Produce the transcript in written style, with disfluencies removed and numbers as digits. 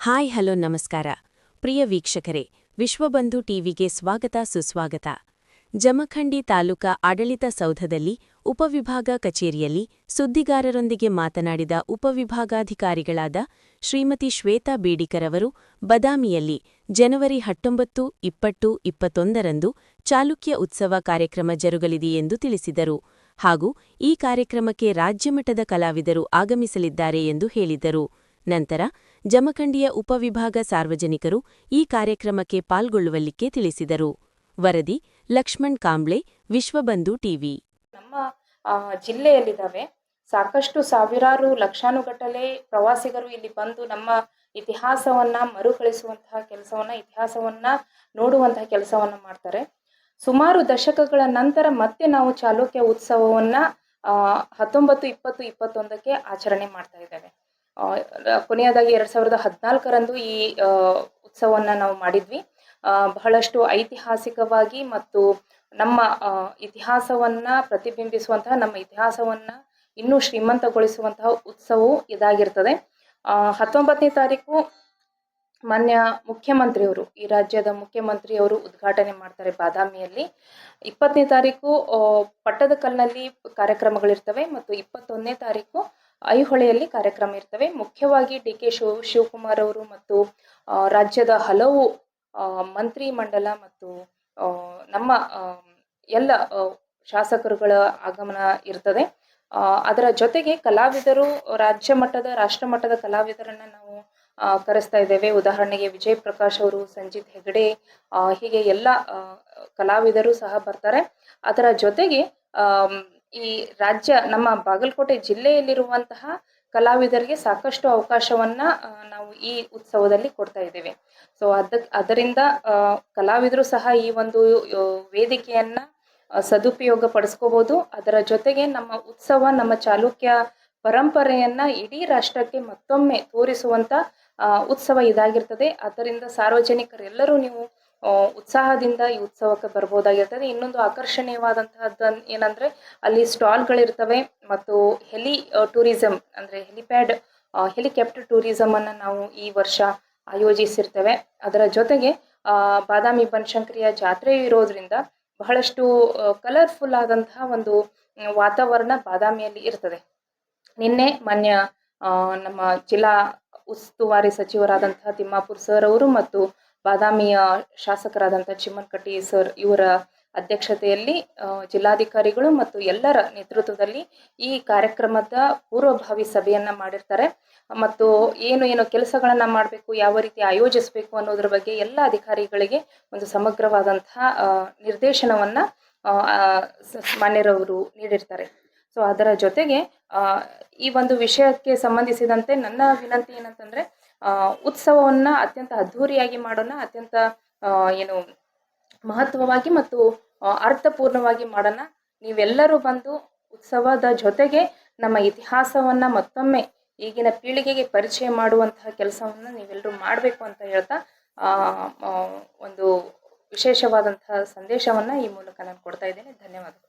Hi hello ನಮಸ್ಕಾರ ಪ್ರಿಯ ವೀಕ್ಷಕರೇ, ವಿಶ್ವಬಂಧು ಟಿವಿಗೆ ಸ್ವಾಗತ ಸುಸ್ವಾಗತ. ಜಮಖಂಡಿ ತಾಲೂಕಾ ಆಡಳಿತ ಸೌಧದಲ್ಲಿ ಉಪವಿಭಾಗ ಕಚೇರಿಯಲ್ಲಿ ಸುದ್ದಿಗಾರರೊಂದಿಗೆ ಮಾತನಾಡಿದ ಉಪವಿಭಾಗಾಧಿಕಾರಿಗಳಾದ ಶ್ರೀಮತಿ ಶ್ವೇತಾ ಬೇಡಿಕರವರು ಬದಾಮಿಯಲ್ಲಿ ಜನವರಿ 19, 20, 21ರಂದು ಚಾಲುಕ್ಯ ಉತ್ಸವ ಕಾರ್ಯಕ್ರಮ ಜರುಗಲಿದೆಯೆಂದು ತಿಳಿಸಿದರು. ಹಾಗೂ ಈ ಕಾರ್ಯಕ್ರಮಕ್ಕೆ ರಾಜ್ಯಮಟ್ಟದ ಕಲಾವಿದರು ಆಗಮಿಸಲಿದ್ದಾರೆ ಎಂದು ಹೇಳಿದರು. ನಂತರ ಜಮಖಂಡಿಯ ಉಪವಿಭಾಗ ಸಾರ್ವಜನಿಕರು ಈ ಕಾರ್ಯಕ್ರಮಕ್ಕೆ ಪಾಲ್ಗೊಳ್ಳುವಲ್ಲಿಕ್ಕೆ ತಿಳಿಸಿದರು. ವರದಿ ಲಕ್ಷ್ಮಣ್ ಕಾಂಬ್ಳೆ, ವಿಶ್ವಬಂಧು ಟಿವಿ. ನಮ್ಮ ಜಿಲ್ಲೆಯಲ್ಲಿದ್ದಾವೆ ಸಾಕಷ್ಟು ಸಾವಿರಾರು ಲಕ್ಷಾನುಗಟ್ಟಲೆ ಪ್ರವಾಸಿಗರು ಇಲ್ಲಿ ಬಂದು ನಮ್ಮ ಇತಿಹಾಸವನ್ನ ಮರುಕಳಿಸುವಂತಹ ಕೆಲಸವನ್ನ, ಇತಿಹಾಸವನ್ನ ನೋಡುವಂತಹ ಕೆಲಸವನ್ನ ಮಾಡ್ತಾರೆ. ಸುಮಾರು ದಶಕಗಳ ನಂತರ ಮತ್ತೆ ನಾವು ಚಾಲುಕ್ಯ ಉತ್ಸವವನ್ನ 19, 20, 21ಕ್ಕೆ ಆಚರಣೆ ಮಾಡ್ತಾ ಇದ್ದೇವೆ. ಕೊನೆಯದಾಗಿ 2014ರಂದು ಈ ಉತ್ಸವವನ್ನ ನಾವು ಮಾಡಿದ್ವಿ. ಬಹಳಷ್ಟು ಐತಿಹಾಸಿಕವಾಗಿ ಮತ್ತು ನಮ್ಮ ಇತಿಹಾಸವನ್ನ ಪ್ರತಿಬಿಂಬಿಸುವಂತಹ, ನಮ್ಮ ಇತಿಹಾಸವನ್ನ ಇನ್ನೂ ಶ್ರೀಮಂತಗೊಳಿಸುವಂತಹ ಉತ್ಸವವು ಇದಾಗಿರ್ತದೆ. 19ನೇ ತಾರೀಕು ಮಾನ್ಯ ಮುಖ್ಯಮಂತ್ರಿಯವರು, ಈ ರಾಜ್ಯದ ಮುಖ್ಯಮಂತ್ರಿಯವರು ಉದ್ಘಾಟನೆ ಮಾಡ್ತಾರೆ ಬಾದಾಮಿಯಲ್ಲಿ. 20ನೇ ತಾರೀಕು ಪಟ್ಟದಕಲ್ನಲ್ಲಿ ಕಾರ್ಯಕ್ರಮಗಳಿರ್ತವೆ ಮತ್ತು 21ನೇ ತಾರೀಕು ಐಹೊಳೆಯಲ್ಲಿ ಕಾರ್ಯಕ್ರಮ ಇರ್ತವೆ. ಮುಖ್ಯವಾಗಿ ಡಿ.ಕೆ. ಶಿವಕುಮಾರ್ ಅವರು ಮತ್ತು ರಾಜ್ಯದ ಹಲವು ಮಂತ್ರಿ ಮಂಡಲ ಮತ್ತು ನಮ್ಮ ಎಲ್ಲ ಶಾಸಕರುಗಳ ಆಗಮನ ಇರ್ತದೆ. ಅದರ ಜೊತೆಗೆ ಕಲಾವಿದರು, ರಾಜ್ಯ ಮಟ್ಟದ, ರಾಷ್ಟ್ರ ಮಟ್ಟದ ಕಲಾವಿದರನ್ನ ನಾವು ಕರೆಸ್ತಾ ಇದ್ದೇವೆ. ಉದಾಹರಣೆಗೆ ವಿಜಯ್ ಪ್ರಕಾಶ್ ಅವರು, ಸಂಜಿತ್ ಹೆಗಡೆ, ಹೀಗೆ ಎಲ್ಲ ಕಲಾವಿದರು ಸಹ ಬರ್ತಾರೆ. ಅದರ ಜೊತೆಗೆ ಈ ರಾಜ್ಯ, ನಮ್ಮ ಬಾಗಲಕೋಟೆ ಜಿಲ್ಲೆಯಲ್ಲಿರುವಂತಹ ಕಲಾವಿದರಿಗೆ ಸಾಕಷ್ಟು ಅವಕಾಶವನ್ನ ನಾವು ಈ ಉತ್ಸವದಲ್ಲಿ ಕೊಡ್ತಾ ಇದ್ದೇವೆ. ಸೊ ಅದರಿಂದ ಕಲಾವಿದರು ಸಹ ಈ ಒಂದು ವೇದಿಕೆಯನ್ನ ಸದುಪಯೋಗ ಪಡಿಸ್ಕೋಬಹುದು. ಅದರ ಜೊತೆಗೆ ನಮ್ಮ ಉತ್ಸವ, ನಮ್ಮ ಚಾಲುಕ್ಯ ಪರಂಪರೆಯನ್ನ ಇಡೀ ರಾಷ್ಟ್ರಕ್ಕೆ ಮತ್ತೊಮ್ಮೆ ತೋರಿಸುವಂತ ಉತ್ಸವ ಇದಾಗಿರ್ತದೆ. ಅದರಿಂದ ಸಾರ್ವಜನಿಕರೆಲ್ಲರೂ ನೀವು ಉತ್ಸಾಹದಿಂದ ಈ ಉತ್ಸವಕ್ಕೆ ಬರ್ಬೋದಾಗಿರ್ತದೆ. ಇನ್ನೊಂದು ಆಕರ್ಷಣೀಯವಾದಂತಹದ್ದು ಏನಂದ್ರೆ, ಅಲ್ಲಿ ಸ್ಟಾಲ್ಗಳಿರ್ತವೆ ಮತ್ತು ಟೂರಿಸಂ ಅಂದ್ರೆ ಹೆಲಿಕಾಪ್ಟರ್ ಟೂರಿಸಂ ಅನ್ನ ನಾವು ಈ ವರ್ಷ ಆಯೋಜಿಸಿರ್ತೇವೆ. ಅದರ ಜೊತೆಗೆ ಬಾದಾಮಿ ಬನಶಂಕರಿಯ ಜಾತ್ರೆ ಇರೋದ್ರಿಂದ ಬಹಳಷ್ಟು ಕಲರ್ಫುಲ್ ಆದಂತಹ ಒಂದು ವಾತಾವರಣ ಬಾದಾಮಿಯಲ್ಲಿ ಇರ್ತದೆ. ನಿನ್ನೆ ಮಾನ್ಯ ನಮ್ಮ ಜಿಲ್ಲಾ ಉಸ್ತುವಾರಿ ಸಚಿವರಾದಂತಹ ತಿಮ್ಮಾಪುರ್ ಸರ್ ಅವರು ಮತ್ತು ಬಾದಾಮಿಯ ಶಾಸಕರಾದಂತಹ ಚಿಮ್ಮನಕಟ್ಟಿ ಸರ್ ಇವರ ಅಧ್ಯಕ್ಷತೆಯಲ್ಲಿ ಜಿಲ್ಲಾಧಿಕಾರಿಗಳು ಮತ್ತು ಎಲ್ಲರ ನೇತೃತ್ವದಲ್ಲಿ ಈ ಕಾರ್ಯಕ್ರಮದ ಪೂರ್ವಭಾವಿ ಸಭೆಯನ್ನ ಮಾಡಿರ್ತಾರೆ. ಮತ್ತು ಏನು ಕೆಲಸಗಳನ್ನ ಮಾಡಬೇಕು, ಯಾವ ರೀತಿ ಆಯೋಜಿಸಬೇಕು ಅನ್ನೋದ್ರ ಬಗ್ಗೆ ಎಲ್ಲ ಅಧಿಕಾರಿಗಳಿಗೆ ಒಂದು ಸಮಗ್ರವಾದಂತಹ ನಿರ್ದೇಶನವನ್ನ ಮಾನ್ಯರವರು ನೀಡಿರ್ತಾರೆ. ಸೊ ಅದರ ಜೊತೆಗೆ ಈ ಒಂದು ವಿಷಯಕ್ಕೆ ಸಂಬಂಧಿಸಿದಂತೆ ನನ್ನ ವಿನಂತಿ ಏನಂತಂದ್ರೆ, ಉತ್ಸವವನ್ನ ಅತ್ಯಂತ ಅದ್ಧೂರಿಯಾಗಿ ಮಾಡೋಣ, ಅತ್ಯಂತ ಮಹತ್ವವಾಗಿ ಮತ್ತು ಅರ್ಥಪೂರ್ಣವಾಗಿ ಮಾಡೋಣ. ನೀವೆಲ್ಲರೂ ಬಂದು ಉತ್ಸವದ ಜೊತೆಗೆ ನಮ್ಮ ಇತಿಹಾಸವನ್ನ ಮತ್ತೊಮ್ಮೆ ಈಗಿನ ಪೀಳಿಗೆಗೆ ಪರಿಚಯ ಮಾಡುವಂತಹ ಕೆಲಸವನ್ನ ನೀವೆಲ್ಲರೂ ಮಾಡಬೇಕು ಅಂತ ಹೇಳ್ತಾ ಒಂದು ವಿಶೇಷವಾದಂತಹ ಸಂದೇಶವನ್ನ ಈ ಮೂಲಕ ನಾನು ಕೊಡ್ತಾ ಇದ್ದೇನೆ. ಧನ್ಯವಾದಗಳು.